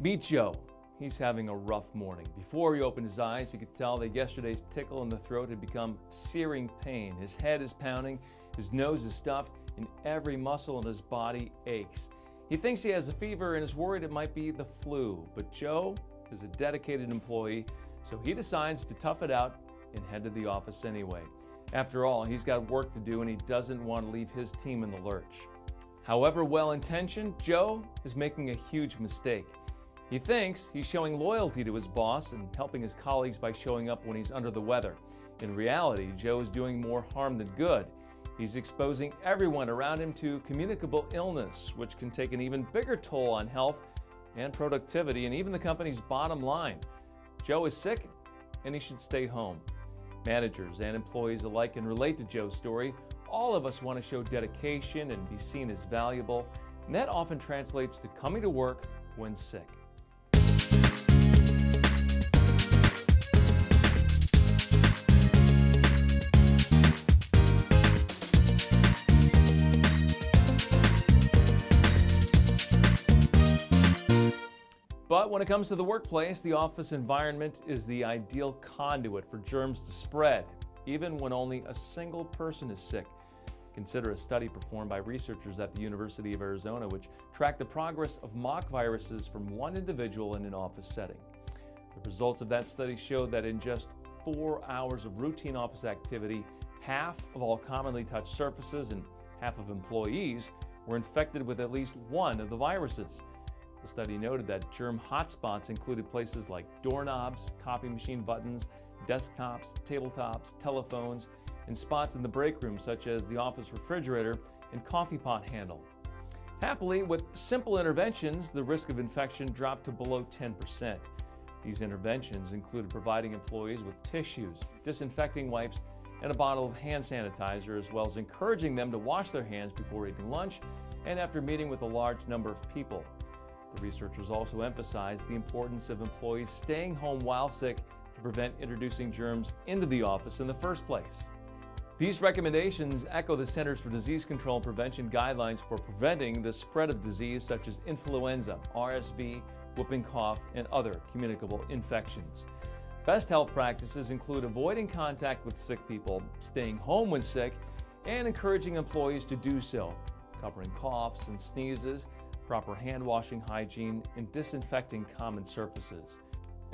Meet Joe. He's having a rough morning. Before he opened his eyes, he could tell that yesterday's tickle in the throat had become searing pain. His head is pounding, his nose is stuffed, and every muscle in his body aches. He thinks he has a fever and is worried it might be the flu. But Joe is a dedicated employee, so he decides to tough it out and head to the office anyway. After all, he's got work to do and he doesn't want to leave his team in the lurch. However well-intentioned, Joe is making a huge mistake. He thinks he's showing loyalty to his boss and helping his colleagues by showing up when he's under the weather. In reality, Joe is doing more harm than good. He's exposing everyone around him to communicable illness, which can take an even bigger toll on health and productivity and even the company's bottom line. Joe is sick and he should stay home. Managers and employees alike can relate to Joe's story. All of us want to show dedication and be seen as valuable, and that often translates to coming to work when sick. But when it comes to the workplace, the office environment is the ideal conduit for germs to spread, even when only a single person is sick. Consider a study performed by researchers at the University of Arizona, which tracked the progress of mock viruses from one individual in an office setting. The results of that study showed that in just 4 hours of routine office activity, half of all commonly touched surfaces and half of employees were infected with at least one of the viruses. The study noted that germ hotspots included places like doorknobs, copy machine buttons, desktops, tabletops, telephones, and spots in the break room such as the office refrigerator and coffee pot handle. Happily, with simple interventions, the risk of infection dropped to below 10%. These interventions included providing employees with tissues, disinfecting wipes, and a bottle of hand sanitizer, as well as encouraging them to wash their hands before eating lunch and after meeting with a large number of people. The researchers also emphasized the importance of employees staying home while sick to prevent introducing germs into the office in the first place. These recommendations echo the Centers for Disease Control and Prevention guidelines for preventing the spread of disease such as influenza, RSV, whooping cough, and other communicable infections. Best health practices include avoiding contact with sick people, staying home when sick, and encouraging employees to do so, covering coughs and sneezes, proper hand washing hygiene, and disinfecting common surfaces.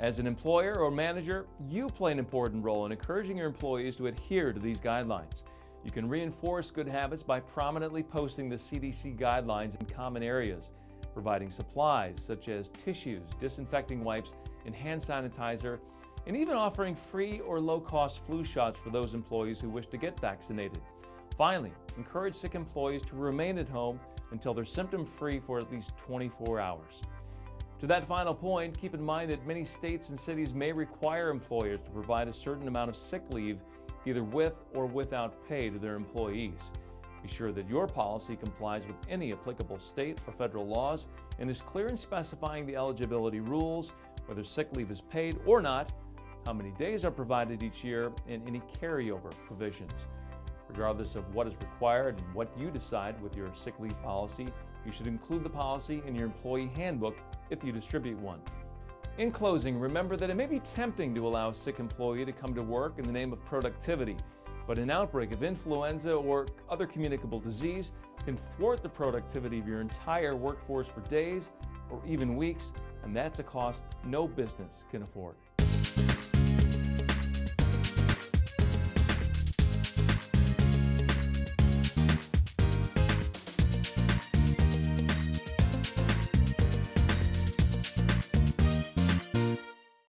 As an employer or manager, you play an important role in encouraging your employees to adhere to these guidelines. You can reinforce good habits by prominently posting the CDC guidelines in common areas, providing supplies such as tissues, disinfecting wipes, and hand sanitizer, and even offering free or low-cost flu shots for those employees who wish to get vaccinated. Finally, encourage sick employees to remain at home until they're symptom-free for at least 24 hours. To that final point, keep in mind that many states and cities may require employers to provide a certain amount of sick leave, either with or without pay, to their employees. Be sure that your policy complies with any applicable state or federal laws and is clear in specifying the eligibility rules, whether sick leave is paid or not, how many days are provided each year, and any carryover provisions. Regardless of what is required and what you decide with your sick leave policy, you should include the policy in your employee handbook if you distribute one. In closing, remember that it may be tempting to allow a sick employee to come to work in the name of productivity, but an outbreak of influenza or other communicable disease can thwart the productivity of your entire workforce for days or even weeks, and that's a cost no business can afford.